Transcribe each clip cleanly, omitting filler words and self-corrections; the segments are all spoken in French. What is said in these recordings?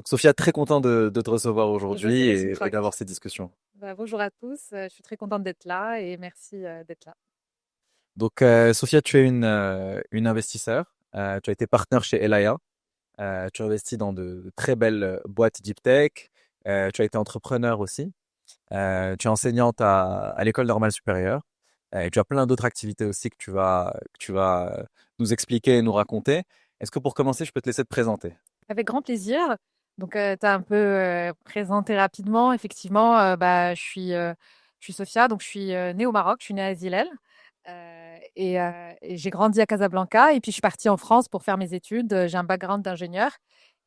Sophia, très content de te recevoir Bonjour, aujourd'hui c'est et réciproque. d'avoir cette discussion. Bonjour à tous, je suis très contente d'être là et merci d'être là. Donc, Sophia, tu es une investisseur. Tu as été partenaire chez Elaya. Tu as investi dans de très belles boîtes deep tech. Tu as été entrepreneur aussi. Tu es enseignante à l'école normale supérieure. Et tu as plein d'autres activités aussi que tu vas nous expliquer et nous raconter. Est-ce que pour commencer, je peux te laisser te présenter? Avec grand plaisir. Donc, tu as un peu présenté rapidement. Effectivement, je suis Sophia, donc je suis née au Maroc, je suis née à Zilel. Et j'ai grandi à Casablanca. Et puis, je suis partie en France pour faire mes études. J'ai un background d'ingénieur.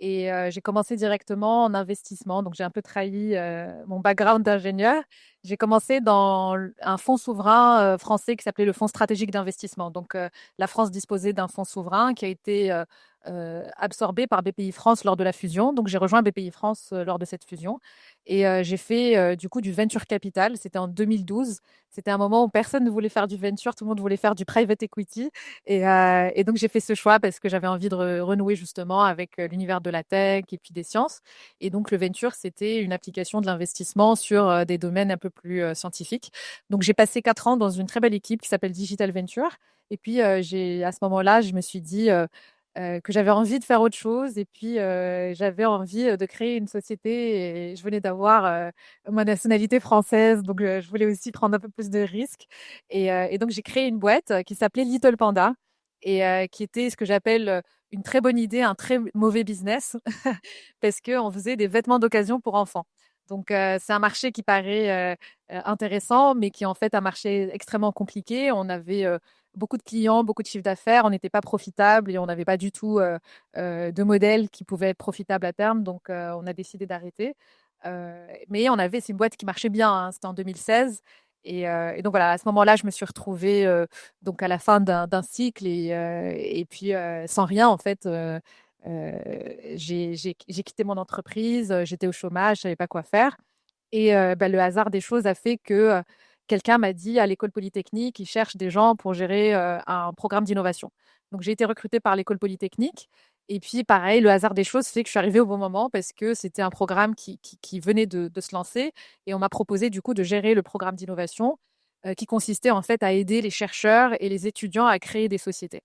Et j'ai commencé directement en investissement. Donc, j'ai un peu trahi mon background d'ingénieur. J'ai commencé dans un fonds souverain français qui s'appelait le Fonds stratégique d'investissement. Donc, la France disposait d'un fonds souverain qui a été absorbé par BPI France lors de la fusion. Donc, j'ai rejoint BPI France lors de cette fusion. Et j'ai fait du coup du venture capital. C'était en 2012. C'était un moment où personne ne voulait faire du venture, tout le monde voulait faire du private equity. Et donc, j'ai fait ce choix parce que j'avais envie de renouer justement avec l'univers de la tech et puis des sciences. Et donc, le venture, c'était une application de l'investissement sur des domaines un peu plus scientifiques. Donc, j'ai passé 4 ans dans une très belle équipe qui s'appelle Digital Venture. Et puis, à ce moment-là, je me suis dit que j'avais envie de faire autre chose. Et puis, j'avais envie de créer une société. Et je venais d'avoir ma nationalité française. Donc, je voulais aussi prendre un peu plus de risques. Et donc, j'ai créé une boîte qui s'appelait Little Panda et qui était ce que j'appelle une très bonne idée, un très mauvais business, parce qu'on faisait des vêtements d'occasion pour enfants. Donc, c'est un marché qui paraît intéressant, mais qui est en fait un marché extrêmement compliqué. On avait beaucoup de clients, beaucoup de chiffres d'affaires, on n'était pas profitable et on n'avait pas du tout de modèle qui pouvait être profitable à terme. Donc, on a décidé d'arrêter. Mais c'est une boîte qui marchait bien, hein, c'était en 2016. Et donc voilà, à ce moment-là, je me suis retrouvée donc à la fin d'un cycle et puis sans rien en fait. J'ai quitté mon entreprise, j'étais au chômage, je savais pas quoi faire. Et le hasard des choses a fait que quelqu'un m'a dit à l'école polytechnique, ils cherchent des gens pour gérer un programme d'innovation. Donc j'ai été recrutée par l'école polytechnique. Et puis pareil, le hasard des choses fait que je suis arrivée au bon moment parce que c'était un programme qui venait de se lancer. Et on m'a proposé du coup de gérer le programme d'innovation qui consistait en fait à aider les chercheurs et les étudiants à créer des sociétés.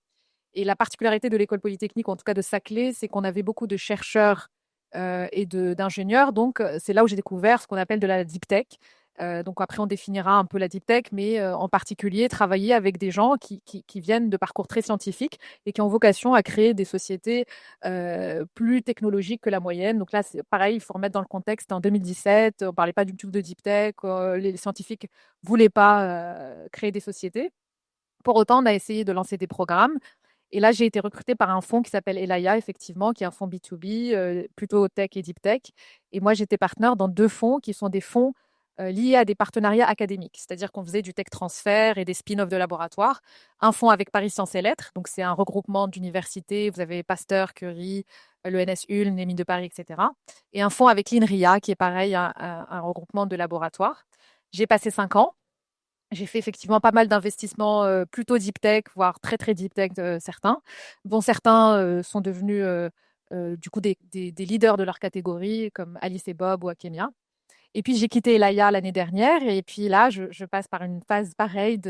Et la particularité de l'école polytechnique, en tout cas de Saclay, c'est qu'on avait beaucoup de chercheurs d'ingénieurs. Donc, c'est là où j'ai découvert ce qu'on appelle de la deep tech. Donc, après, on définira un peu la deep tech, mais en particulier, travailler avec des gens qui viennent de parcours très scientifiques et qui ont vocation à créer des sociétés plus technologiques que la moyenne. Donc là, c'est pareil, il faut remettre dans le contexte. En 2017, on ne parlait pas du tout de deep tech. Les scientifiques ne voulaient pas créer des sociétés. Pour autant, on a essayé de lancer des programmes. Et là, j'ai été recrutée par un fonds qui s'appelle Elaya, effectivement, qui est un fonds B2B, plutôt tech et deep tech. Et moi, j'étais partenaire dans 2 fonds qui sont des fonds liés à des partenariats académiques. C'est-à-dire qu'on faisait du tech transfert et des spin-offs de laboratoires. Un fonds avec Paris Sciences et Lettres, donc c'est un regroupement d'universités. Vous avez Pasteur, Curie, l'ENS Ulm, l'EMI de Paris, etc. Et un fonds avec l'INRIA, qui est pareil, un regroupement de laboratoires. J'ai passé 5 ans. J'ai fait effectivement pas mal d'investissements plutôt deep tech, voire très très deep tech certains, dont certains sont devenus du coup des leaders de leur catégorie, comme Alice et Bob ou Akemia. Et puis j'ai quitté Elaya l'année dernière, et puis là je passe par une phase pareille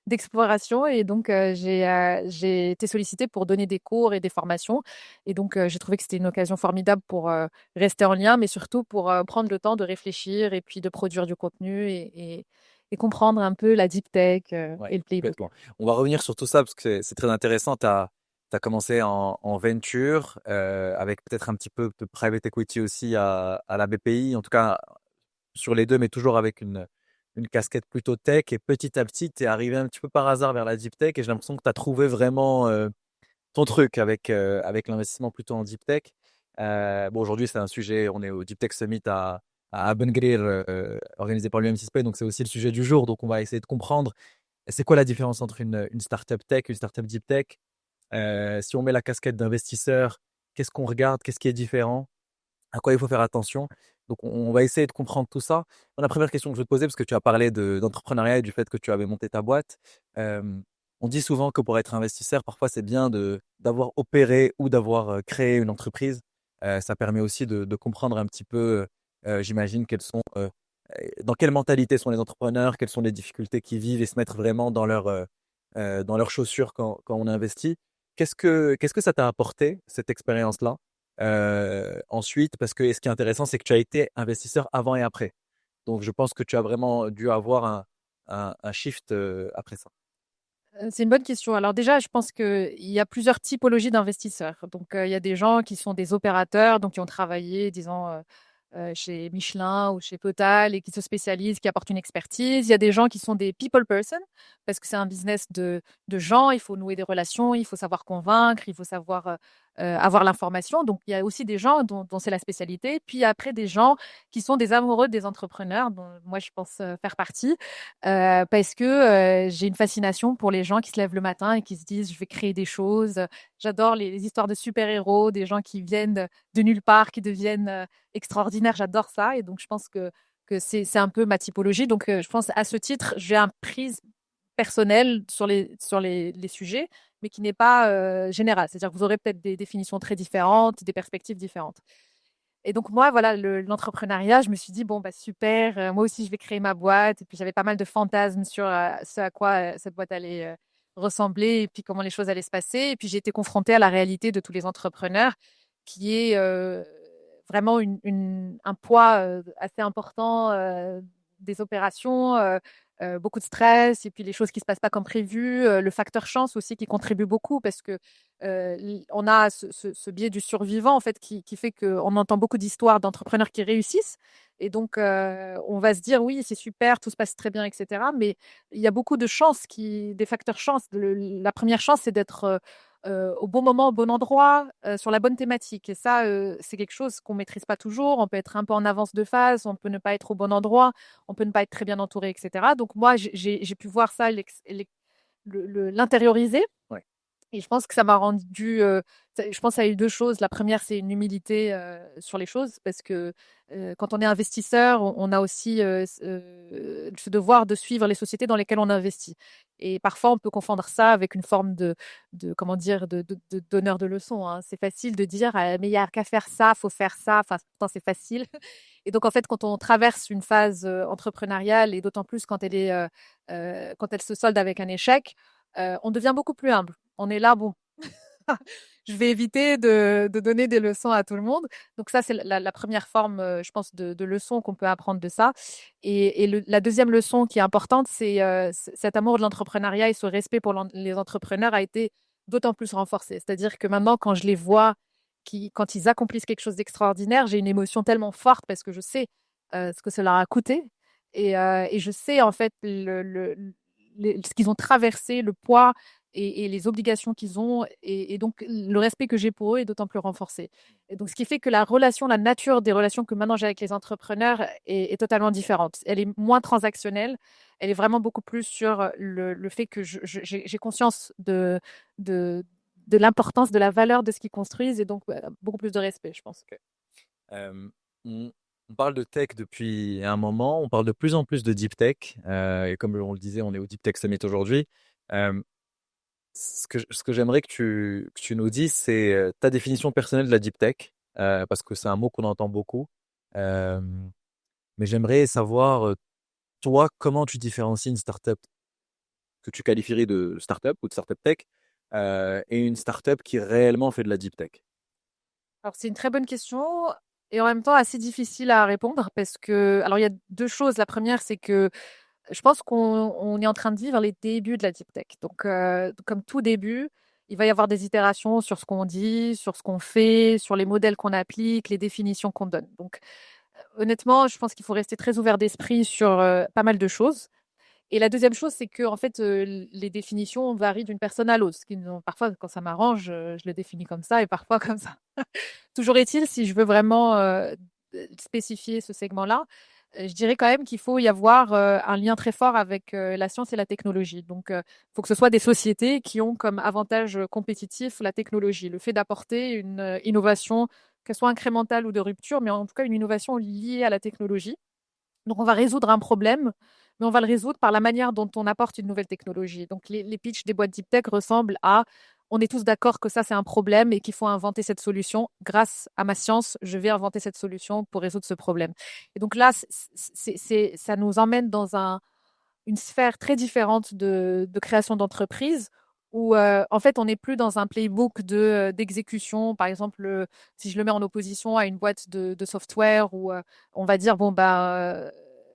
d'exploration, et donc j'ai été sollicitée pour donner des cours et des formations. Et donc j'ai trouvé que c'était une occasion formidable pour rester en lien, mais surtout pour prendre le temps de réfléchir et puis de produire du contenu et comprendre un peu la deep tech Ouais, et le playbook. complètement. On va revenir sur tout ça parce que c'est très intéressant. Tu as commencé en venture avec peut-être un petit peu de private equity aussi à la BPI, en tout cas sur les deux, mais toujours avec une casquette plutôt tech. Et petit à petit, tu es arrivé un petit peu par hasard vers la deep tech et j'ai l'impression que tu as trouvé vraiment ton truc avec l'investissement plutôt en deep tech. Bon, aujourd'hui, c'est un sujet, on est au Deep Tech Summit à Ben Grir, organisé par l'UM6P, donc c'est aussi le sujet du jour. Donc, on va essayer de comprendre c'est quoi la différence entre une startup tech, une startup deep tech. Si on met la casquette d'investisseur, qu'est-ce qu'on regarde, qu'est-ce qui est différent, à quoi il faut faire attention. Donc, on va essayer de comprendre tout ça. La première question que je vais te poser, parce que tu as parlé d'entrepreneuriat et du fait que tu avais monté ta boîte, euh, on dit souvent que pour être investisseur, parfois c'est bien d'avoir opéré ou d'avoir créé une entreprise. Ça permet aussi de comprendre un petit peu, j'imagine, dans quelle mentalité sont les entrepreneurs, quelles sont les difficultés qu'ils vivent et se mettre vraiment dans leurs chaussures quand on investit. Qu'est-ce que ça t'a apporté, cette expérience-là? Ensuite, parce que ce qui est intéressant, c'est que tu as été investisseur avant et après. Donc, je pense que tu as vraiment dû avoir un shift après ça. C'est une bonne question. Alors déjà, je pense qu'il y a plusieurs typologies d'investisseurs. Donc, il y a des gens qui sont des opérateurs, donc qui ont travaillé, disons, chez Michelin ou chez Total et qui se spécialisent, qui apportent une expertise. Il y a des gens qui sont des people person parce que c'est un business de gens. Il faut nouer des relations, il faut savoir convaincre, il faut savoir avoir l'information. Donc, il y a aussi des gens dont c'est la spécialité. Puis après, des gens qui sont des amoureux des entrepreneurs, dont moi, je pense faire partie, parce que j'ai une fascination pour les gens qui se lèvent le matin et qui se disent, je vais créer des choses. J'adore les histoires de super-héros, des gens qui viennent de nulle part, qui deviennent extraordinaire, j'adore ça. Et donc, je pense que c'est un peu ma typologie. Donc, je pense à ce titre, j'ai un prise personnelle sur les sujets, mais qui n'est pas générale. C'est-à-dire que vous aurez peut-être des définitions très différentes, des perspectives différentes. Et donc, moi, voilà, l'entrepreneuriat, je me suis dit, bon, bah, super, moi aussi, je vais créer ma boîte. Et puis, j'avais pas mal de fantasmes sur ce à quoi cette boîte allait ressembler et puis comment les choses allaient se passer. Et puis, j'ai été confrontée à la réalité de tous les entrepreneurs qui est vraiment un poids assez important des opérations, beaucoup de stress et puis les choses qui se passent pas comme prévu, le facteur chance aussi qui contribue beaucoup parce que on a ce biais du survivant en fait qui fait qu'on entend beaucoup d'histoires d'entrepreneurs qui réussissent et donc on va se dire oui c'est super, tout se passe très bien, etc. Mais il y a beaucoup de chances, des facteurs chance. La première chance c'est d'être au bon moment, au bon endroit, sur la bonne thématique. Et ça, c'est quelque chose qu'on maîtrise pas toujours. On peut être un peu en avance de phase, on peut ne pas être au bon endroit, on peut ne pas être très bien entouré, etc. Donc moi, j'ai pu voir ça, l'intérioriser. Ouais. Et je pense que ça m'a rendu. Je pense que ça a eu deux choses. La première, c'est une humilité sur les choses, parce que quand on est investisseur, on a aussi ce devoir de suivre les sociétés dans lesquelles on investit. Et parfois, on peut confondre ça avec une forme comment dire, de donneur de leçons, hein. C'est facile de dire, mais il n'y a qu'à faire ça, faut faire ça. Enfin, pourtant, c'est facile. Et donc, en fait, quand on traverse une phase entrepreneuriale, et d'autant plus quand elle se solde avec un échec, on devient beaucoup plus humble. On est là, bon, je vais éviter de donner des leçons à tout le monde. Donc ça, c'est la première forme, je pense, de leçon qu'on peut apprendre de ça. Et la deuxième leçon qui est importante, c'est cet amour de l'entrepreneuriat et ce respect pour les entrepreneurs a été d'autant plus renforcé. C'est-à-dire que maintenant, quand je les vois, quand ils accomplissent quelque chose d'extraordinaire, j'ai une émotion tellement forte parce que je sais ce que cela a coûté et je sais en fait ce qu'ils ont traversé, le poids et les obligations qu'ils ont. Et donc, le respect que j'ai pour eux est d'autant plus renforcé. Et donc, ce qui fait que la nature des relations que maintenant j'ai avec les entrepreneurs est totalement différente. Elle est moins transactionnelle. Elle est vraiment beaucoup plus sur le fait que j'ai conscience de, de l'importance, de la valeur de ce qu'ils construisent et donc beaucoup plus de respect, je pense. Euh, on, on parle de tech depuis un moment, on parle de plus en plus de deep tech. Et comme on le disait, on est au Deep Tech Summit aujourd'hui. Euh, ce que j'aimerais que tu nous dises, c'est ta définition personnelle de la deep tech, parce que c'est un mot qu'on entend beaucoup. Euh, mais j'aimerais savoir, toi, comment tu différencies une startup que tu qualifierais de startup ou de startup tech et une startup qui réellement fait de la deep tech. Alors, c'est une très bonne question et en même temps assez difficile à répondre parce que, alors, il y a deux choses. La première, c'est que je pense qu'on est en train de vivre les débuts de la deep tech. Donc, comme tout début, il va y avoir des itérations sur ce qu'on dit, sur ce qu'on fait, sur les modèles qu'on applique, les définitions qu'on donne. Donc, honnêtement, je pense qu'il faut rester très ouvert d'esprit sur pas mal de choses. Et la deuxième chose, c'est que en fait, les définitions varient d'une personne à l'autre. Parfois, quand ça m'arrange, je le définis comme ça et parfois comme ça. Toujours est-il, si je veux vraiment spécifier ce segment-là, je dirais quand même qu'il faut y avoir un lien très fort avec la science et la technologie. Donc, il faut que ce soit des sociétés qui ont comme avantage compétitif la technologie, le fait d'apporter une innovation, qu'elle soit incrémentale ou de rupture, mais en tout cas une innovation liée à la technologie. Donc, on va résoudre un problème, mais on va le résoudre par la manière dont on apporte une nouvelle technologie. Donc, les pitchs des boîtes deep tech ressemblent à on est tous d'accord que ça, c'est un problème et qu'il faut inventer cette solution. Grâce à ma science, je vais inventer cette solution pour résoudre ce problème. Et donc là, ça nous emmène dans une sphère très différente de création d'entreprise où en fait on n'est plus dans un playbook d'exécution. Par exemple, si je le mets en opposition à une boîte de software où on va dire bon bah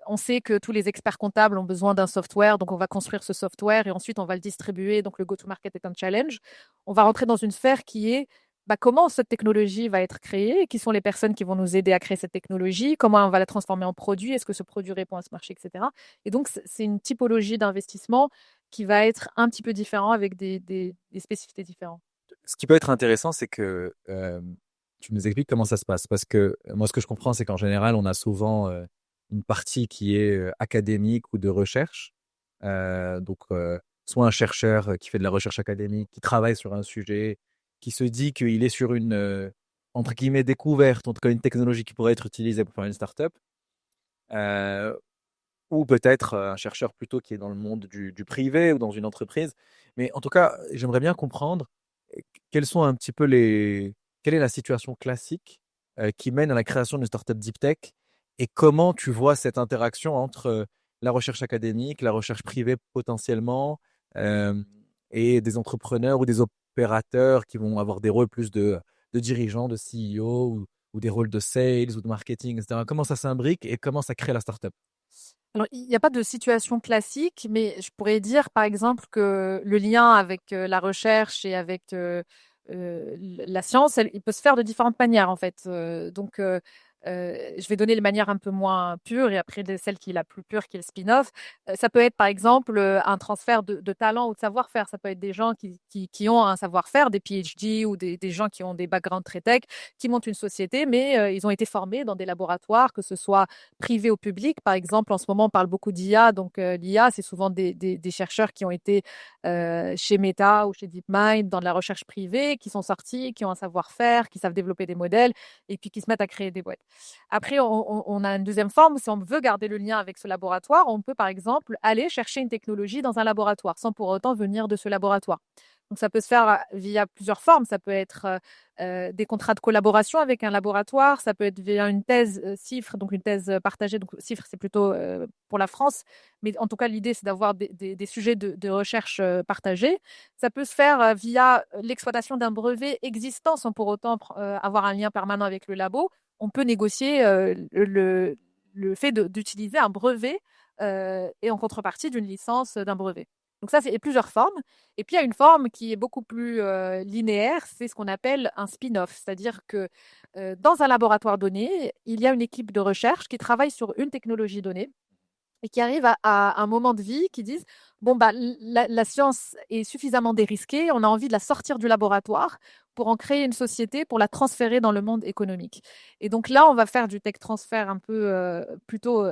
on sait que tous les experts comptables ont besoin d'un software, donc on va construire ce software et ensuite on va le distribuer. Donc le go-to-market est un challenge. On va rentrer dans une sphère qui est bah, comment cette technologie va être créée, qui sont les personnes qui vont nous aider à créer cette technologie, comment on va la transformer en produit, est-ce que ce produit répond à ce marché, etc. Et donc, c'est une typologie d'investissement qui va être un petit peu différent avec des spécificités différentes. Ce qui peut être intéressant, c'est que tu nous expliques comment ça se passe. Parce que moi, ce que je comprends, c'est qu'en général, on a souvent une partie qui est académique ou de recherche. Soit un chercheur qui fait de la recherche académique, qui travaille sur un sujet, qui se dit qu'il est sur une, entre guillemets, découverte, en tout cas une technologie qui pourrait être utilisée pour faire une startup. Euh, ou peut-être un chercheur plutôt qui est dans le monde du privé ou dans une entreprise. Mais en tout cas, j'aimerais bien comprendre quels sont un petit peu quelle est la situation classique qui mène à la création d'une startup deep tech et comment tu vois cette interaction entre la recherche académique, la recherche privée potentiellement euh, et des entrepreneurs ou des opérateurs qui vont avoir des rôles plus de dirigeants, de CEO ou des rôles de sales ou de marketing, etc. Comment ça s'imbrique et comment ça crée la startup? Alors, il n'y a pas de situation classique, mais je pourrais dire, par exemple, que le lien avec la recherche et avec la science, il peut se faire de différentes manières, en fait. Je vais donner les manières un peu moins pures et après celle qui est la plus pure, qui est le spin-off. Ça peut être, par exemple, un transfert de talent ou de savoir-faire. Ça peut être des gens qui ont un savoir-faire, des PhD ou des gens qui ont des backgrounds très tech, qui montent une société, mais ils ont été formés dans des laboratoires, que ce soit privé ou public. Par exemple, en ce moment, on parle beaucoup d'IA. Donc, l'IA, c'est souvent des chercheurs qui ont été chez Meta ou chez DeepMind dans de la recherche privée, qui sont sortis, qui ont un savoir-faire, qui savent développer des modèles et puis qui se mettent à créer des boîtes. Après, on a une deuxième forme. Si on veut garder le lien avec ce laboratoire, on peut, par exemple, aller chercher une technologie dans un laboratoire sans pour autant venir de ce laboratoire. Donc, ça peut se faire via plusieurs formes. Ça peut être des contrats de collaboration avec un laboratoire. Ça peut être via une thèse CIFRE, donc une thèse partagée. Donc, CIFRE, c'est plutôt pour la France. Mais en tout cas, l'idée, c'est d'avoir des sujets de recherche partagés. Ça peut se faire via l'exploitation d'un brevet existant sans pour autant avoir un lien permanent avec le labo. On peut négocier le fait d'utiliser un brevet et en contrepartie d'une licence d'un brevet. Donc ça, c'est plusieurs formes. Et puis, il y a une forme qui est beaucoup plus linéaire, c'est ce qu'on appelle un spin-off. C'est-à-dire que dans un laboratoire donné, il y a une équipe de recherche qui travaille sur une technologie donnée et qui arrivent à un moment de vie qui disent bon bah la science est suffisamment dérisquée, on a envie de la sortir du laboratoire pour en créer une société, pour la transférer dans le monde économique. Et donc là, on va faire du tech transfert un peu plutôt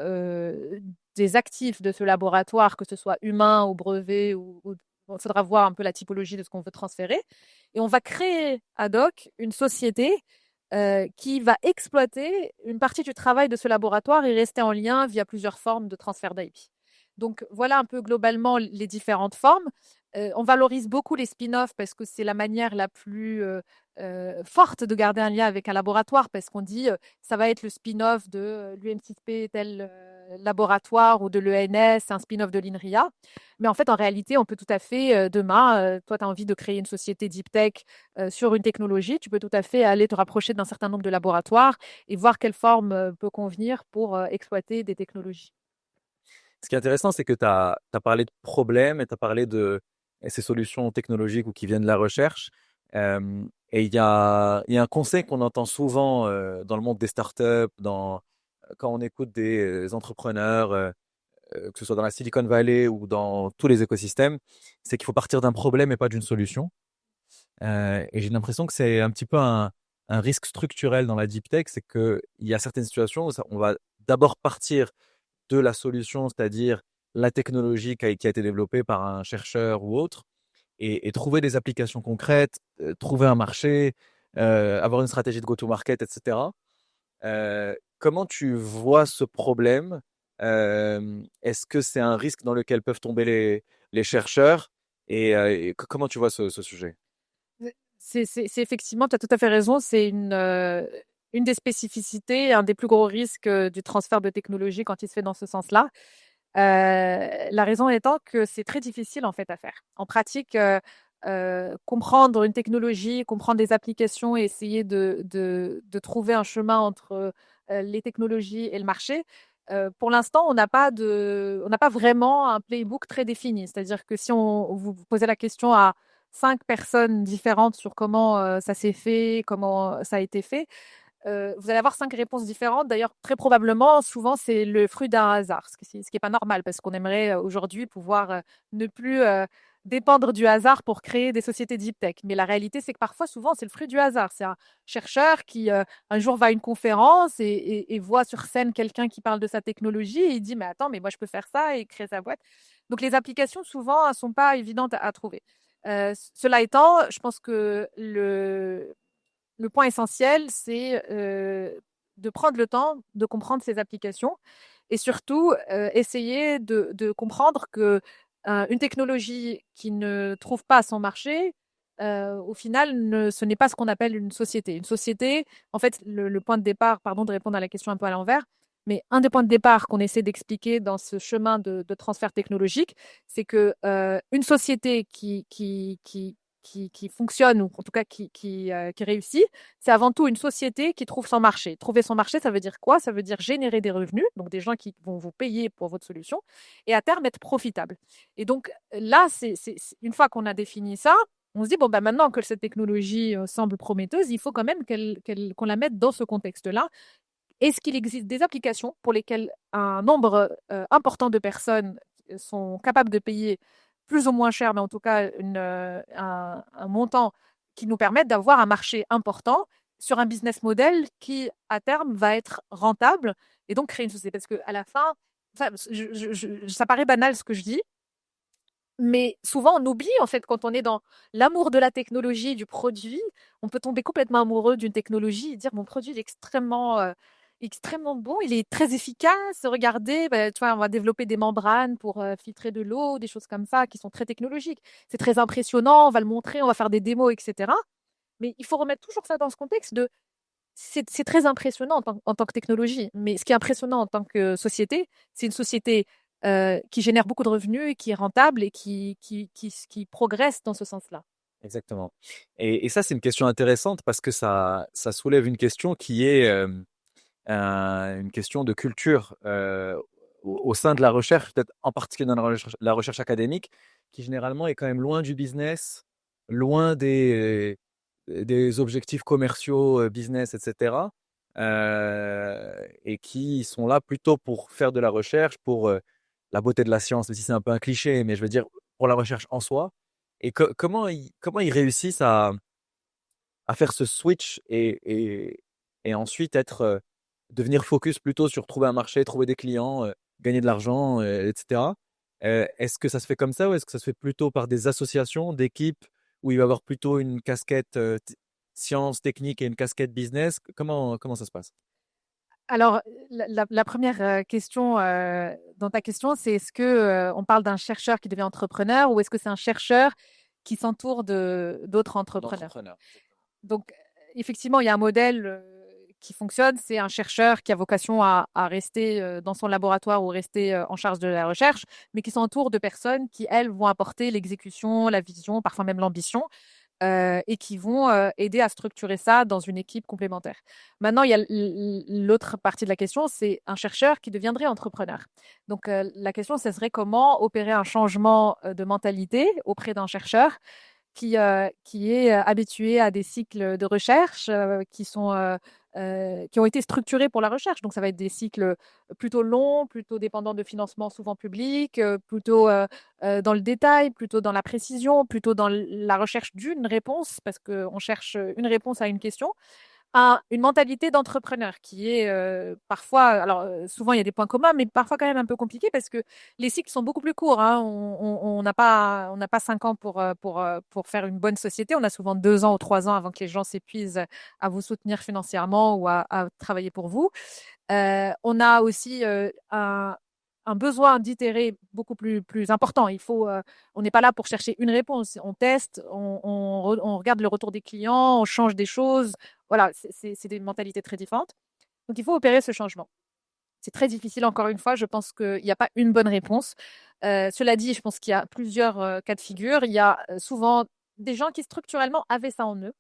des actifs de ce laboratoire, que ce soit humain ou brevet ou il faudra voir un peu la typologie de ce qu'on veut transférer. Et on va créer ad hoc une société qui va exploiter une partie du travail de ce laboratoire et rester en lien via plusieurs formes de transfert d'IP. Donc voilà un peu globalement les différentes formes. On valorise beaucoup les spin-offs parce que c'est la manière la plus forte de garder un lien avec un laboratoire parce qu'on dit ça va être le spin-off de l'UM6P tel laboratoire ou de l'ENS, un spin-off de l'INRIA. Mais en fait, en réalité, on peut tout à fait, demain, toi, tu as envie de créer une société deep tech sur une technologie, tu peux tout à fait aller te rapprocher d'un certain nombre de laboratoires et voir quelle forme peut convenir pour exploiter des technologies. Ce qui est intéressant, c'est que tu as parlé de problèmes et tu as parlé de ces solutions technologiques ou qui viennent de la recherche. Et il y a un conseil qu'on entend souvent dans le monde des startups, quand on écoute des entrepreneurs, que ce soit dans la Silicon Valley ou dans tous les écosystèmes, c'est qu'il faut partir d'un problème et pas d'une solution. Et j'ai l'impression que c'est un petit peu un risque structurel dans la deep tech, c'est qu'il y a certaines situations où on va d'abord partir de la solution, c'est-à-dire la technologie qui a été développée par un chercheur ou autre, et trouver des applications concrètes, trouver un marché, avoir une stratégie de go-to-market, etc. Comment tu vois ce problème? Est-ce que c'est un risque dans lequel peuvent tomber les chercheurs? Et comment tu vois ce sujet? C'est effectivement, tu as tout à fait raison, c'est une des spécificités, un des plus gros risques du transfert de technologie quand il se fait dans ce sens-là. La raison étant que c'est très difficile en fait à faire. En pratique, comprendre une technologie, comprendre des applications et essayer de trouver un chemin entre les technologies et le marché. Pour l'instant, on n'a pas vraiment un playbook très défini. C'est-à-dire que si on vous posez la question à 5 personnes différentes sur comment ça s'est fait, comment ça a été fait, vous allez avoir 5 réponses différentes. D'ailleurs, très probablement, souvent, c'est le fruit d'un hasard, ce qui est pas normal parce qu'on aimerait aujourd'hui pouvoir ne plus dépendre du hasard pour créer des sociétés deep tech. Mais la réalité, c'est que parfois, souvent, c'est le fruit du hasard. C'est un chercheur qui, un jour, va à une conférence et voit sur scène quelqu'un qui parle de sa technologie et il dit, mais attends, mais moi, je peux faire ça et créer sa boîte. Donc, les applications, souvent, ne sont pas évidentes à trouver. Cela étant, je pense que le point essentiel, c'est de prendre le temps de comprendre ces applications et surtout essayer de comprendre que une technologie qui ne trouve pas son marché, au final, ce n'est pas ce qu'on appelle une société. Une société, en fait, le point de départ, pardon de répondre à la question un peu à l'envers, mais un des points de départ qu'on essaie d'expliquer dans ce chemin de transfert technologique, c'est que une société qui fonctionne, ou en tout cas qui réussit, c'est avant tout une société qui trouve son marché. Trouver son marché, ça veut dire quoi? Ça veut dire générer des revenus, donc des gens qui vont vous payer pour votre solution, et à terme être profitable. Et donc là, une fois qu'on a défini ça, on se dit, bon, bah, maintenant que cette technologie semble prometteuse, il faut quand même qu'on la mette dans ce contexte-là. Est-ce qu'il existe des applications pour lesquelles un nombre important de personnes sont capables de payer plus ou moins cher, mais en tout cas un montant qui nous permette d'avoir un marché important sur un business model qui, à terme, va être rentable et donc créer une société. Parce qu'à la fin, ça paraît banal ce que je dis, mais souvent on oublie en fait quand on est dans l'amour de la technologie, du produit, on peut tomber complètement amoureux d'une technologie et dire mon produit est extrêmement bon, il est très efficace. Regardez, bah, tu vois, on va développer des membranes pour filtrer de l'eau, des choses comme ça qui sont très technologiques. C'est très impressionnant, on va le montrer, on va faire des démos, etc. Mais il faut remettre toujours ça dans ce contexte de c'est très impressionnant en tant que technologie, mais ce qui est impressionnant en tant que société, c'est une société qui génère beaucoup de revenus et qui est rentable et qui progresse dans ce sens-là. Exactement. Et ça, c'est une question intéressante parce que ça soulève une question qui est une question de culture au sein de la recherche, peut-être en particulier dans la recherche académique, qui généralement est quand même loin du business, loin des objectifs commerciaux, business, etc. Et qui sont là plutôt pour faire de la recherche, pour la beauté de la science, même si c'est un peu un cliché, mais je veux dire pour la recherche en soi. Et comment ils réussissent à faire ce switch et ensuite devenir focus plutôt sur trouver un marché, trouver des clients, gagner de l'argent, etc. Est-ce que ça se fait comme ça ou est-ce que ça se fait plutôt par des associations, d'équipes où il va y avoir plutôt une casquette science, technique et une casquette business? Comment ça se passe? Alors, la première question dans ta question, c'est est-ce que on parle d'un chercheur qui devient entrepreneur ou est-ce que c'est un chercheur qui s'entoure de d'autres entrepreneurs? D'entrepreneur. Donc, effectivement, il y a un modèle qui fonctionne. C'est un chercheur qui a vocation à rester dans son laboratoire ou rester en charge de la recherche, mais qui s'entoure de personnes qui, elles, vont apporter l'exécution, la vision, parfois même l'ambition, et qui vont aider à structurer ça dans une équipe complémentaire. Maintenant, il y a l'autre partie de la question, c'est un chercheur qui deviendrait entrepreneur. Donc, la question, ce serait comment opérer un changement de mentalité auprès d'un chercheur qui est habitué à des cycles de recherche qui ont été structurés pour la recherche. Donc, ça va être des cycles plutôt longs, plutôt dépendants de financement souvent public, plutôt dans le détail, plutôt dans la précision, plutôt dans la recherche d'une réponse, parce qu'on cherche une réponse à une question une mentalité d'entrepreneur qui est parfois, alors souvent il y a des points communs, mais parfois quand même un peu compliqué parce que les cycles sont beaucoup plus courts. Hein. On n'a pas 5 ans pour faire une bonne société. On a souvent 2 ans ou 3 ans avant que les gens s'épuisent à vous soutenir financièrement ou à travailler pour vous. On a aussi un besoin d'itérer beaucoup plus important. On n'est pas là pour chercher une réponse. On teste, on regarde le retour des clients, on change des choses. Voilà, c'est des mentalités très différentes. Donc, il faut opérer ce changement. C'est très difficile, encore une fois. Je pense qu'il n'y a pas une bonne réponse. Cela dit, je pense qu'il y a plusieurs cas de figure. Il y a souvent des gens qui structurellement avaient ça en eux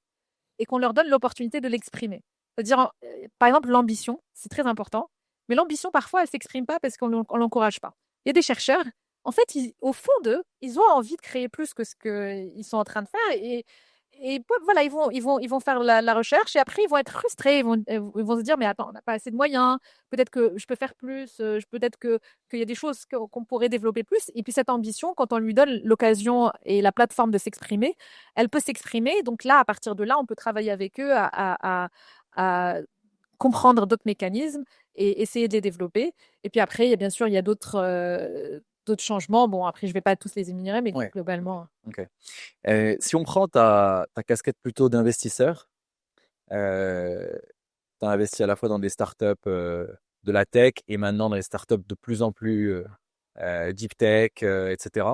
et qu'on leur donne l'opportunité de l'exprimer. C'est-à-dire, par exemple, l'ambition, c'est très important. Mais l'ambition, parfois, elle ne s'exprime pas parce qu'on ne l'encourage pas. Il y a des chercheurs, en fait, au fond d'eux, ils ont envie de créer plus que ce qu'ils sont en train de faire. Et voilà, ils vont faire la recherche et après, ils vont être frustrés. Ils vont se dire, mais attends, on n'a pas assez de moyens. Peut-être que je peux faire plus. Peut-être qu'il y a des choses qu'on pourrait développer plus. Et puis, cette ambition, quand on lui donne l'occasion et la plateforme de s'exprimer, elle peut s'exprimer. Donc là, à partir de là, on peut travailler avec eux à comprendre d'autres mécanismes et essayer de les développer. Et puis après, bien sûr, il y a d'autres changements. Bon, après, je ne vais pas tous les énumérer, mais Ouais, globalement. ok. Si on prend ta casquette plutôt d'investisseur, tu as investi à la fois dans des startups de la tech et maintenant dans des startups de plus en plus deep tech, etc.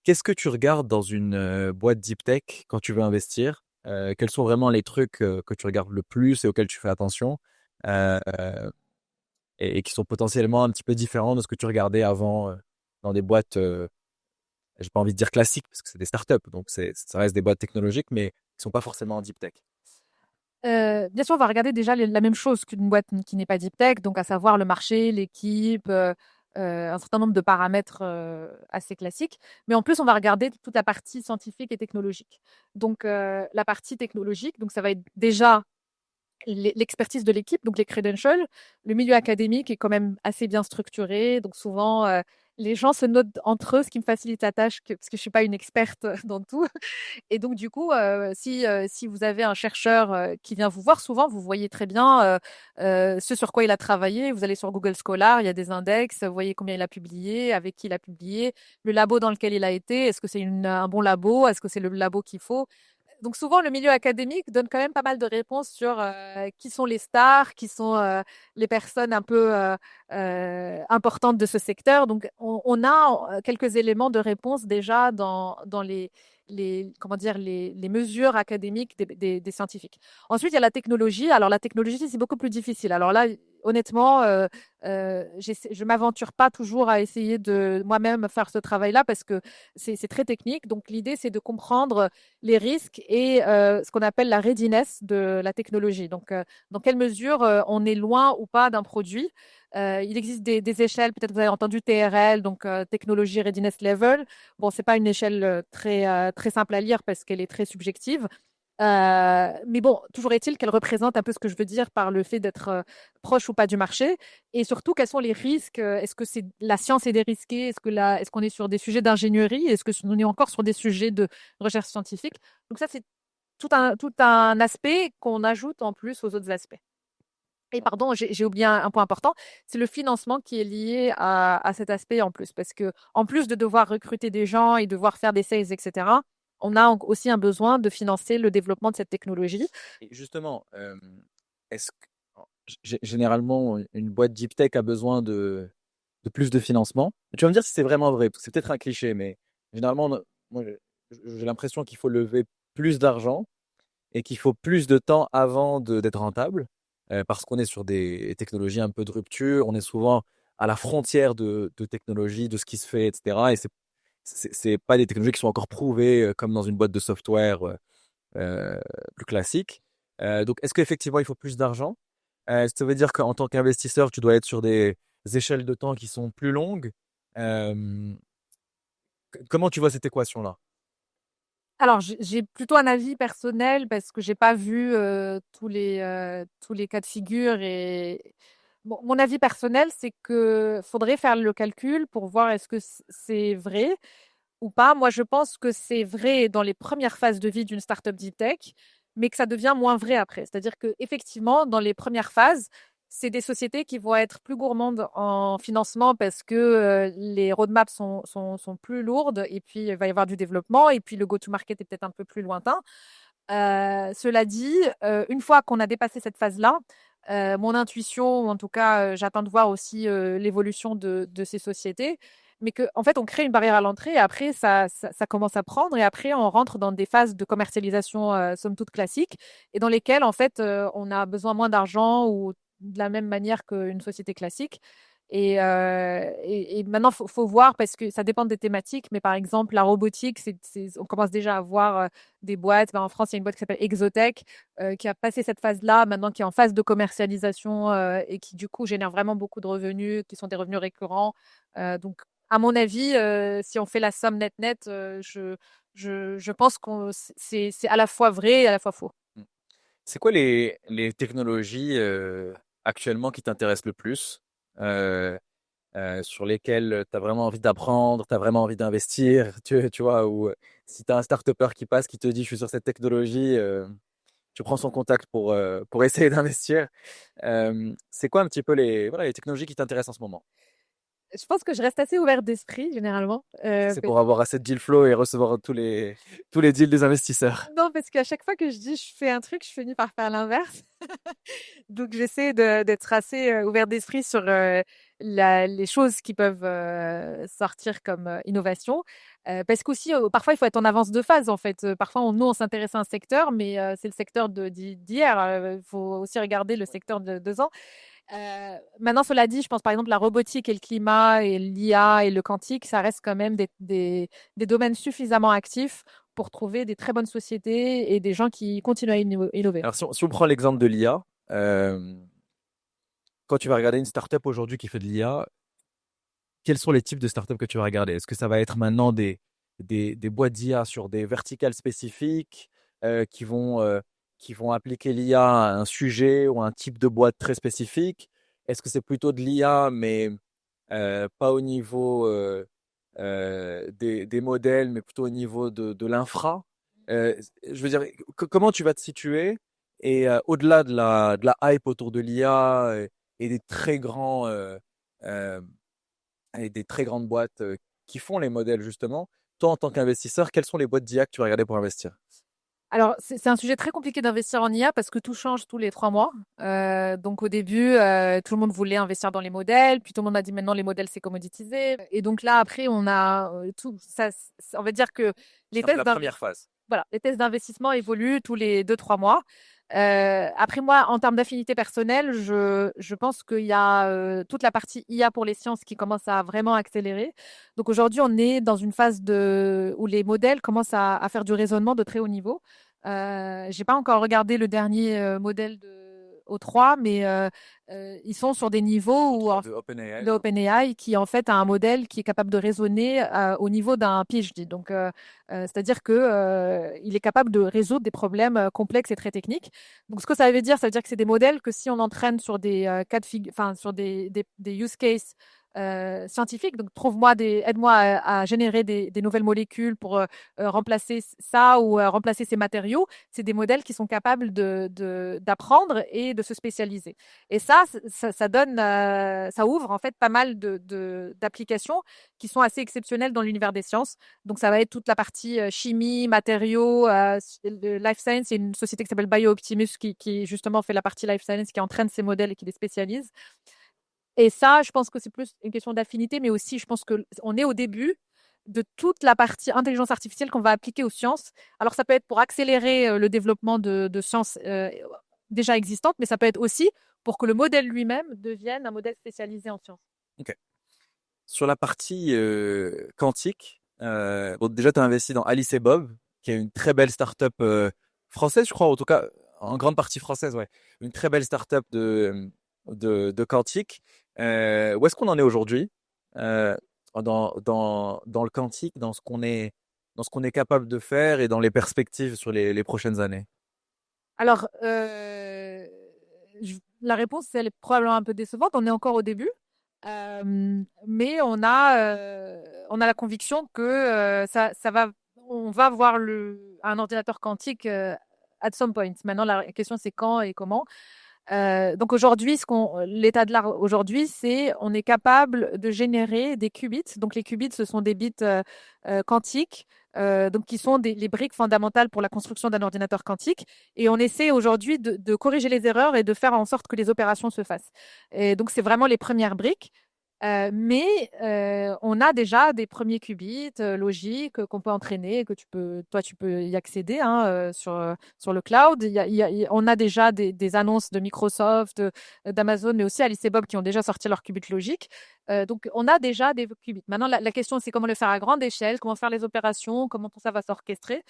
Qu'est-ce que tu regardes dans une boîte deep tech quand tu veux investir? Quels sont vraiment les trucs que tu regardes le plus et auxquels tu fais attention euh, euh, et qui sont potentiellement un petit peu différents de ce que tu regardais avant dans des boîtes, j'ai pas envie de dire classiques parce que c'est des startups, donc ça reste des boîtes technologiques, mais qui sont pas forcément en deep tech. Bien sûr, on va regarder déjà la même chose qu'une boîte qui n'est pas deep tech, donc à savoir le marché, l'équipe, un certain nombre de paramètres assez classiques. Mais en plus, on va regarder toute la partie scientifique et technologique. Donc, la partie technologique, donc ça va être déjà l'expertise de l'équipe, donc les credentials. Le milieu académique est quand même assez bien structuré, donc souvent les gens se notent entre eux, ce qui me facilite la tâche parce que je suis pas une experte dans tout. Et donc du coup, si vous avez un chercheur qui vient vous voir, souvent vous voyez très bien ce sur quoi il a travaillé. Vous allez sur Google Scholar, il y a des index, vous voyez combien il a publié, avec qui il a publié, le labo dans lequel il a été. Est-ce que c'est un bon labo? Est-ce que c'est le labo qu'il faut? Donc souvent, le milieu académique donne quand même pas mal de réponses sur qui sont les stars, qui sont les personnes un peu importantes de ce secteur. Donc on a quelques éléments de réponse déjà dans comment dire, les mesures académiques des scientifiques. Ensuite, il y a la technologie. Alors la technologie, c'est beaucoup plus difficile. Alors là, honnêtement, je m'aventure pas toujours à essayer de moi-même faire ce travail-là parce que c'est très technique. Donc l'idée, c'est de comprendre les risques et ce qu'on appelle la readiness de la technologie. Donc, dans quelle mesure on est loin ou pas d'un produit. Il existe des échelles, peut-être vous avez entendu TRL, donc Technology Readiness Level. Bon, c'est pas une échelle très simple à lire parce qu'elle est très subjective. Mais bon, toujours est-il qu'elle représente un peu ce que je veux dire par le fait d'être proche ou pas du marché. Et surtout, quels sont les risques? Est-ce que la science est dérisquée? Est-ce qu'on est sur des sujets d'ingénierie? Est-ce que on est encore sur des sujets de recherche scientifique? Donc ça, c'est tout un aspect qu'on ajoute en plus aux autres aspects. Et pardon, j'ai oublié un point important, c'est le financement qui est lié à cet aspect en plus. Parce que en plus de devoir recruter des gens et devoir faire des sales, etc., on a aussi un besoin de financer le développement de cette technologie. Et justement, est-ce que généralement une boîte deep tech a besoin de plus de financement? Tu vas me dire si c'est vraiment vrai, parce que c'est peut-être un cliché, mais généralement, moi, j'ai l'impression qu'il faut lever plus d'argent et qu'il faut plus de temps avant d'être rentable, parce qu'on est sur des technologies un peu de rupture, on est souvent à la frontière de technologie, de ce qui se fait, etc. Et c'est pas des technologies qui sont encore prouvées comme dans une boîte de software plus classique. Donc, est-ce qu'effectivement, il faut plus d'argent? Ça veut dire qu'en tant qu'investisseur, tu dois être sur des échelles de temps qui sont plus longues. Euh, Comment tu vois cette équation-là? Alors, j'ai plutôt un avis personnel parce que j'ai pas vu tous les cas de figure. Et bon, mon avis personnel, c'est que faudrait faire le calcul pour voir est-ce que c'est vrai ou pas. Moi, je pense que c'est vrai dans les premières phases de vie d'une startup deep tech, mais que ça devient moins vrai après. C'est-à-dire que effectivement, dans les premières phases, c'est des sociétés qui vont être plus gourmandes en financement parce que les roadmaps sont plus lourdes et puis il va y avoir du développement et puis le go-to-market est peut-être un peu plus lointain. Cela dit, une fois qu'on a dépassé cette phase-là, mon intuition, ou en tout cas, j'attends de voir aussi l'évolution de ces sociétés. Mais que, en fait, on crée une barrière à l'entrée et après, ça commence à prendre et après, on rentre dans des phases de commercialisation, somme toute classiques et dans lesquelles, en fait, on a besoin moins d'argent ou de la même manière qu'une société classique. Et maintenant, faut voir parce que ça dépend des thématiques. Mais par exemple, la robotique, on commence déjà à voir des boîtes. Ben, en France, il y a une boîte qui s'appelle Exotech qui a passé cette phase-là, maintenant qui est en phase de commercialisation et qui du coup génère vraiment beaucoup de revenus, qui sont des revenus récurrents. Donc, à mon avis, si on fait la somme net-net, je pense que c'est à la fois vrai et à la fois faux. Mmh. C'est quoi les technologies actuellement qui t'intéressent le plus, euh, sur lesquelles tu as vraiment envie d'apprendre, tu as vraiment envie d'investir, tu vois, ou si tu as un start-upper qui passe, qui te dit je suis sur cette technologie, tu prends son contact pour essayer d'investir. C'est quoi un petit peu voilà, les technologies qui t'intéressent en ce moment? Je pense que je reste assez ouverte d'esprit généralement. C'est pour avoir assez de deal flow et recevoir tous les deals des investisseurs. Non, parce qu'à chaque fois que je dis je fais un truc, je finis par faire l'inverse. Donc j'essaie d'être assez ouverte d'esprit sur les choses qui peuvent sortir comme innovation. Parce qu'aussi, parfois, il faut être en avance de phase, en fait. Parfois, nous, on s'intéresse à un secteur, mais c'est le secteur d'hier. Il faut aussi regarder le secteur de 2 ans. Maintenant, cela dit, je pense par exemple la robotique et le climat et l'IA et le quantique, ça reste quand même des domaines suffisamment actifs pour trouver des très bonnes sociétés et des gens qui continuent à innover. Alors, si on prend l'exemple de l'IA, quand tu vas regarder une startup aujourd'hui qui fait de l'IA, quels sont les types de startups que tu vas regarder? Est-ce que ça va être maintenant des boîtes d'IA sur des verticales spécifiques qui vont appliquer l'IA à un sujet ou à un type de boîte très spécifique? Est-ce que c'est plutôt de l'IA, mais pas au niveau des modèles, mais plutôt au niveau de l'infra? Je veux dire, comment tu vas te situer? Et au-delà de la hype autour de l'IA et des très euh, et des très grandes boîtes qui font les modèles justement. Toi, en tant qu'investisseur, quelles sont les boîtes d'IA que tu vas regarder pour investir? Alors, c'est un sujet très compliqué d'investir en IA parce que tout change tous les 3 mois. Donc, au début, tout le monde voulait investir dans les modèles, puis tout le monde a dit maintenant les modèles c'est commoditisé. Et donc là, après, on a tout ça. On va dire que les C'est un peu tests la première phase. voilà, les tests d'investissement évoluent tous les 2, 3 mois. Après moi, en termes d'affinité personnelle, je pense qu'il y a toute la partie IA pour les sciences qui commence à vraiment accélérer. Donc aujourd'hui, on est dans une phase où les modèles commencent à faire du raisonnement de très haut niveau. J'ai pas encore regardé le dernier modèle de O3, mais ils sont sur des niveaux où O3 de OpenAI. de OpenAI qui en fait a un modèle qui est capable de raisonner au niveau d'un PhD. Donc, c'est-à-dire que il est capable de résoudre des problèmes complexes et très techniques. Donc, ce que ça veut dire que c'est des modèles que si on entraîne sur des cas de figure, enfin sur des use cases scientifiques. Donc, aide-moi à générer des nouvelles molécules pour remplacer ça ou remplacer ces matériaux. C'est des modèles qui sont capables d'apprendre et de se spécialiser. Et ça donne, ça ouvre en fait pas mal d'applications qui sont assez exceptionnelles dans l'univers des sciences. Donc ça va être toute la partie chimie, matériaux, le life science. Il y a une société qui s'appelle BioOptimus qui justement fait la partie life science, qui entraîne ces modèles et qui les spécialise. Et ça, je pense que c'est plus une question d'affinité, mais aussi je pense que on est au début de toute la partie intelligence artificielle qu'on va appliquer aux sciences. Alors ça peut être pour accélérer le développement de sciences déjà existantes, mais ça peut être aussi pour que le modèle lui-même devienne un modèle spécialisé en sciences. Ok. Sur la partie quantique, bon, déjà, tu as investi dans Alice et Bob, qui est une très belle startup française, je crois, en tout cas, en grande partie française, ouais. Une très belle startup de quantique. Où est-ce qu'on en est aujourd'hui dans le quantique, dans ce qu'on est capable de faire et dans les perspectives sur les prochaines années? Alors, la réponse, elle est probablement un peu décevante. On est encore au début. Mais on a la conviction que on va voir un ordinateur quantique at some point. Maintenant, la question, c'est quand et comment. Donc aujourd'hui, l'état de l'art aujourd'hui, c'est on est capable de générer des qubits. Donc les qubits, ce sont des bits quantiques donc qui sont les briques fondamentales pour la construction d'un ordinateur quantique. Et on essaie aujourd'hui de corriger les erreurs et de faire en sorte que les opérations se fassent. Et donc, c'est vraiment les premières briques. Mais on a déjà des premiers qubits logiques qu'on peut entraîner, toi, tu peux y accéder hein, sur le cloud. On a déjà des annonces de Microsoft, d'Amazon, mais aussi Alice et Bob qui ont déjà sorti leur qubit logique. Donc, on a déjà des qubits. Maintenant, la question, c'est comment le faire à grande échelle, comment faire les opérations, comment tout ça va s'orchestrer.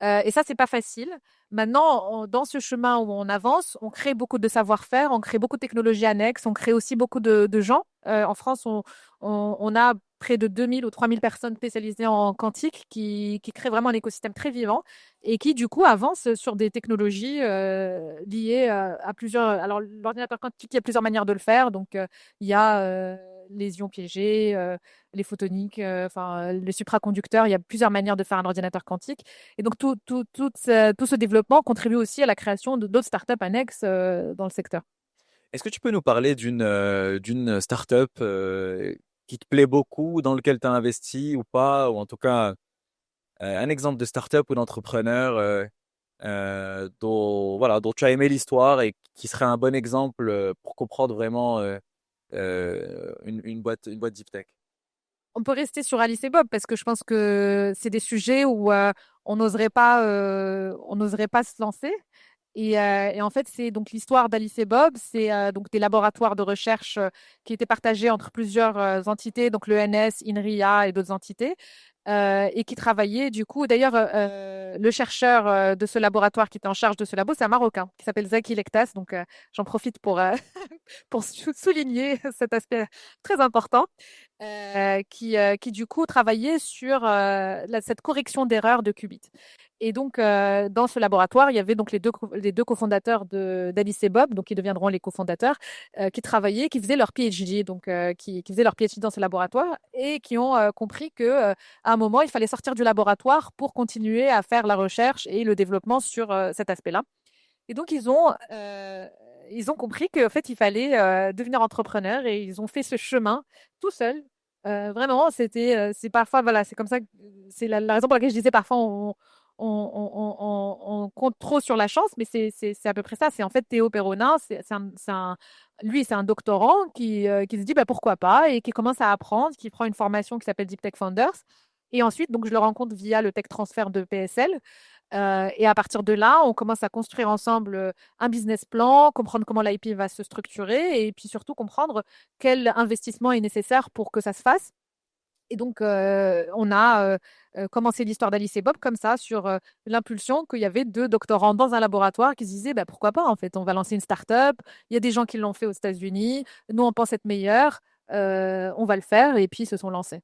Et ça, c'est pas facile. Maintenant, dans ce chemin où on avance, on crée beaucoup de savoir-faire, on crée beaucoup de technologies annexes, on crée aussi beaucoup de gens. En France, on a près de 2000 ou 3000 personnes spécialisées en quantique qui créent vraiment un écosystème très vivant et qui, du coup, avancent sur des technologies liées à plusieurs. Alors, l'ordinateur quantique, il y a plusieurs manières de le faire. Donc, il y a les ions piégés, les photoniques, enfin, les supraconducteurs. Il y a plusieurs manières de faire un ordinateur quantique. Et donc, tout ce développement contribue aussi à la création d'autres startups annexes dans le secteur. Est-ce que tu peux nous parler d'une startup qui te plaît beaucoup, dans lequel tu as investi ou pas, ou en tout cas un exemple de startup ou d'entrepreneur dont tu as aimé l'histoire et qui serait un bon exemple pour comprendre vraiment une boîte deep tech? On peut rester sur Alice et Bob parce que je pense que c'est des sujets où on n'oserait pas se lancer. Et en fait, c'est donc l'histoire d'Alice et Bob, c'est donc des laboratoires de recherche qui étaient partagés entre plusieurs entités, donc l'ENS, INRIA et d'autres entités, et qui travaillaient du coup. D'ailleurs, le chercheur de ce laboratoire qui était en charge de ce labo, c'est un Marocain qui s'appelle Zaki Lektas. Donc, j'en profite pour pour souligner cet aspect très important, qui du coup travaillait sur cette correction d'erreurs de qubits. Et donc, dans ce laboratoire, il y avait donc les deux cofondateurs d'Alice et Bob, donc qui deviendront les cofondateurs, qui travaillaient, qui faisaient leur PhD, donc qui faisaient leur PhD dans ce laboratoire et qui ont compris que à un moment, il fallait sortir du laboratoire pour continuer à faire la recherche et le développement sur cet aspect-là. Et donc, ils ont compris qu'en fait, il fallait devenir entrepreneur et ils ont fait ce chemin tout seuls. Vraiment, c'est parfois, voilà, c'est comme ça, c'est la raison pour laquelle je disais parfois on compte trop sur la chance, mais c'est à peu près ça. C'est en fait Théo Perronin, lui, c'est un doctorant qui se dit bah, pourquoi pas et qui commence à apprendre, qui prend une formation qui s'appelle Deep Tech Founders. Et ensuite, donc, je le rencontre via le tech transfert de PSL. Et à partir de là, on commence à construire ensemble un business plan, comprendre comment l'IP va se structurer et puis surtout comprendre quel investissement est nécessaire pour que ça se fasse. Et donc, on a commencé l'histoire d'Alice et Bob comme ça, sur l'impulsion qu'il y avait deux doctorants dans un laboratoire qui se disaient bah, pourquoi pas, en fait, on va lancer une start-up. Il y a des gens qui l'ont fait aux États-Unis. Nous, on pense être meilleurs. On va le faire. Et puis, ils se sont lancés.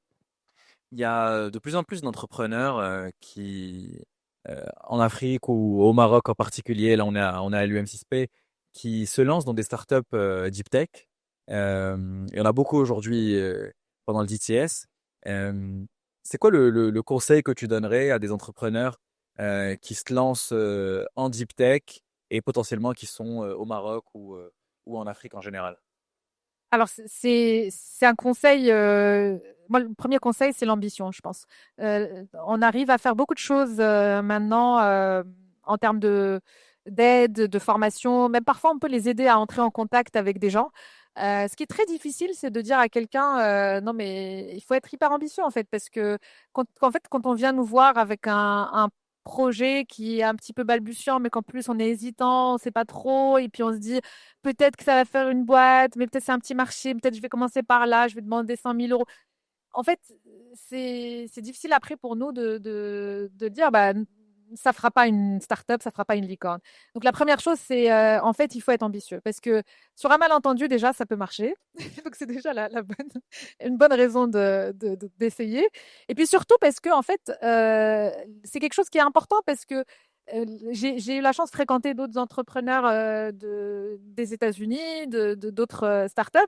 Il y a de plus en plus d'entrepreneurs en Afrique ou au Maroc en particulier, là on est à l'UM6P, qui se lancent dans des startups deep tech. Il y en a beaucoup aujourd'hui pendant le DTS. Euh, c'est quoi le conseil que tu donnerais à des entrepreneurs qui se lancent en deep tech et potentiellement qui sont au Maroc ou en Afrique en général? Alors, c'est un conseil. Moi, le premier conseil, c'est l'ambition, je pense. On arrive à faire beaucoup de choses maintenant en termes d'aide, de formation. Même parfois, on peut les aider à entrer en contact avec des gens. Ce qui est très difficile, c'est de dire à quelqu'un non, mais il faut être hyper ambitieux en fait, parce que en fait, quand on vient nous voir avec un projet qui est un petit peu balbutiant, mais qu'en plus on est hésitant, on ne sait pas trop, et puis on se dit peut-être que ça va faire une boîte, mais peut-être c'est un petit marché, peut-être je vais commencer par là, je vais demander 100 000 euros. En fait, c'est difficile après pour nous de dire bah, ça fera pas une start-up, ça fera pas une licorne. Donc la première chose, c'est en fait, il faut être ambitieux parce que sur un malentendu, déjà, ça peut marcher. Donc c'est déjà une bonne raison d'essayer. Et puis surtout parce que en fait, c'est quelque chose qui est important parce que j'ai eu la chance de fréquenter d'autres entrepreneurs des États-Unis, d'autres startups.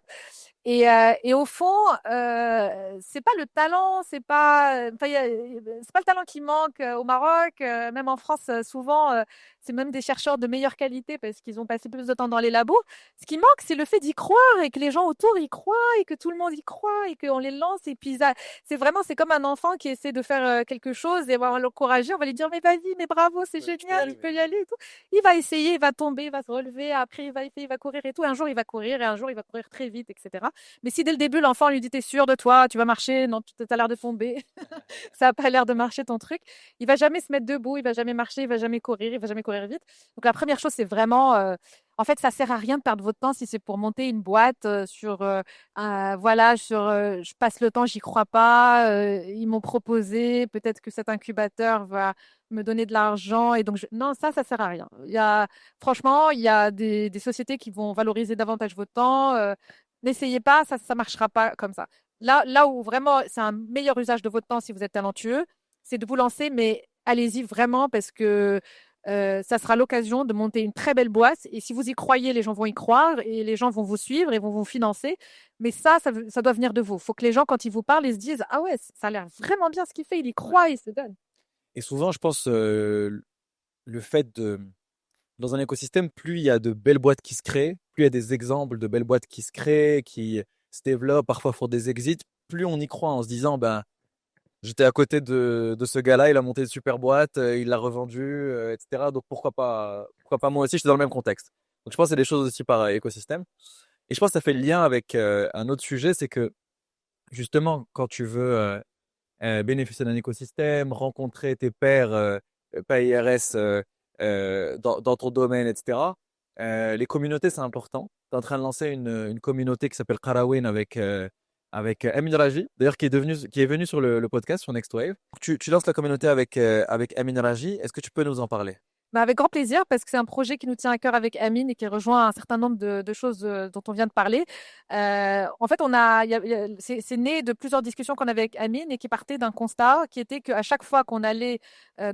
Et au fond, c'est pas le talent, c'est pas le talent qui manque au Maroc. Même en France, souvent, c'est même des chercheurs de meilleure qualité parce qu'ils ont passé plus de temps dans les labos. Ce qui manque, c'est le fait d'y croire et que les gens autour y croient et que tout le monde y croit et qu'on les lance. Et puis, c'est comme un enfant qui essaie de faire quelque chose et on va l'encourager, on va lui dire, mais vas-y, mais bravo, c'est génial, tu peux y aller et tout. Il va essayer, il va tomber, il va se relever, après il va courir et tout. Un jour, il va courir et un jour, il va courir très vite, etc. Mais si dès le début, l'enfant lui dit, t'es sûr de toi, tu vas marcher, non, tu as l'air de tomber, ça n'a pas l'air de marcher ton truc, il va jamais se mettre debout, il va jamais marcher, il va jamais courir vite. Donc la première chose, c'est vraiment, en fait, ça sert à rien de perdre votre temps si c'est pour monter une boîte je passe le temps, j'y crois pas, ils m'ont proposé, peut-être que cet incubateur va me donner de l'argent et donc non, ça sert à rien. Franchement, il y a des sociétés qui vont valoriser davantage votre temps. N'essayez pas, ça marchera pas comme ça. Là où vraiment c'est un meilleur usage de votre temps si vous êtes talentueux, c'est de vous lancer, mais allez-y vraiment parce que ça sera l'occasion de monter une très belle boîte. Et si vous y croyez, les gens vont y croire et les gens vont vous suivre et vont vous financer. Mais ça doit venir de vous. Il faut que les gens, quand ils vous parlent, ils se disent, ah ouais, ça a l'air vraiment bien ce qu'il fait, il y croit, il se donne. Et souvent, je pense, le fait dans un écosystème, plus il y a de belles boîtes qui se créent, plus il y a des exemples de belles boîtes qui se créent, qui se développent, parfois font des exits, plus on y croit en se disant, ben, j'étais à côté de ce gars-là, il a monté une super boîte, il l'a revendue, etc. Donc pourquoi pas moi aussi, je suis dans le même contexte. Donc je pense que c'est des choses aussi par écosystème. Et je pense que ça fait le lien avec un autre sujet, c'est que justement, quand tu veux bénéficier d'un écosystème, rencontrer tes pairs, pas IRS, dans ton domaine, etc. Les communautés, c'est important. Tu es en train de lancer une communauté qui s'appelle Qarawin avec Amin Raji, d'ailleurs qui est venu sur le podcast sur Next Wave. Tu lances la communauté avec Amin Raji. Est-ce que tu peux nous en parler? Bah, avec grand plaisir, parce que c'est un projet qui nous tient à cœur avec Amine et qui rejoint un certain nombre de choses dont on vient de parler. En fait, c'est né de plusieurs discussions qu'on avait avec Amine et qui partaient d'un constat qui était qu'à chaque fois qu'on allait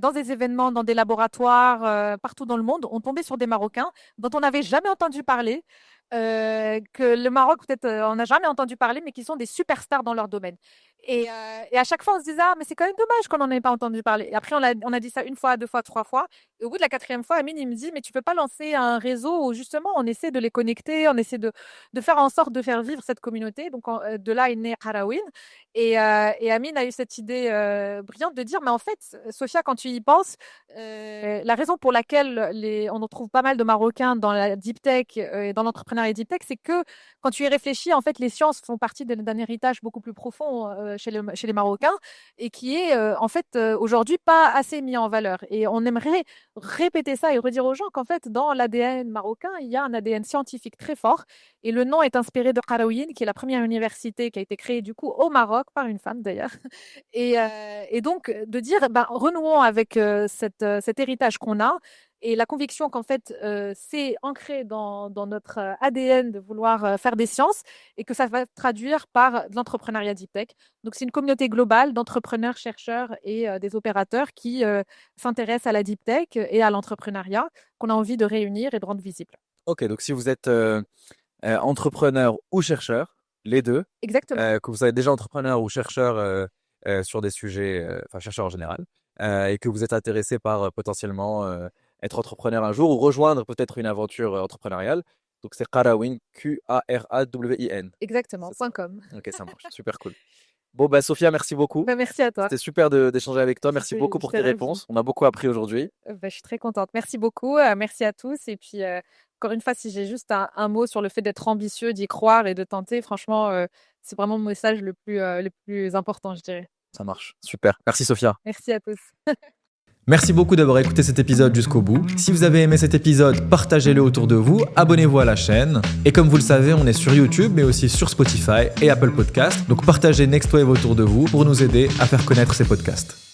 dans des événements, dans des laboratoires, partout dans le monde, on tombait sur des Marocains dont on n'avait jamais entendu parler, que le Maroc, peut-être, on n'a jamais entendu parler, mais qui sont des superstars dans leur domaine. Et à chaque fois, on se disait, ah, mais c'est quand même dommage qu'on n'en ait pas entendu parler. Et après, on a dit ça une fois, deux fois, trois fois. Et au bout de la quatrième fois, Amine, il me dit, mais tu peux pas lancer un réseau où justement on essaie de les connecter, on essaie de faire en sorte de faire vivre cette communauté. Donc de là est né Qarawin. Et Amine a eu cette idée brillante de dire, mais en fait, Sophia, quand tu y penses, la raison pour laquelle on en trouve pas mal de Marocains dans la deep tech et dans l'entrepreneuriat deep tech, c'est que quand tu y réfléchis, en fait, les sciences font partie d'un héritage beaucoup plus profond chez les Marocains et qui est en fait aujourd'hui pas assez mis en valeur. Et on aimerait répéter ça et redire aux gens qu'en fait, dans l'ADN marocain, il y a un ADN scientifique très fort. Et le nom est inspiré de Qarawin, qui est la première université qui a été créée du coup au Maroc, par une femme d'ailleurs. Et donc, de dire, renouons avec cet héritage qu'on a. Et la conviction qu'en fait, c'est ancré dans notre ADN de vouloir faire des sciences et que ça va traduire par de l'entrepreneuriat deep tech. Donc, c'est une communauté globale d'entrepreneurs, chercheurs et des opérateurs qui s'intéressent à la deep tech et à l'entrepreneuriat qu'on a envie de réunir et de rendre visible. Ok, donc si vous êtes entrepreneur ou chercheur, les deux, Exactement. que vous êtes déjà entrepreneur ou chercheur sur des sujets, enfin chercheur en général, et que vous êtes intéressé par potentiellement être entrepreneur un jour ou rejoindre peut-être une aventure entrepreneuriale. Donc c'est Qarawin, Qarawin. Exactement, C'est ça. .com. Ok, ça marche, super cool. Bon, bah Sophia, merci beaucoup. Merci à toi. C'était super d'échanger avec toi. Merci beaucoup pour tes réponses. On a beaucoup appris aujourd'hui. Je suis très contente. Merci beaucoup. Merci à tous. Et puis, encore une fois, si j'ai juste un mot sur le fait d'être ambitieux, d'y croire et de tenter, franchement, c'est vraiment mon message le plus important, je dirais. Ça marche. Super. Merci Sophia. Merci à tous. Merci beaucoup d'avoir écouté cet épisode jusqu'au bout. Si vous avez aimé cet épisode, partagez-le autour de vous, abonnez-vous à la chaîne. Et comme vous le savez, on est sur YouTube, mais aussi sur Spotify et Apple Podcasts. Donc partagez Next Wave autour de vous pour nous aider à faire connaître ces podcasts.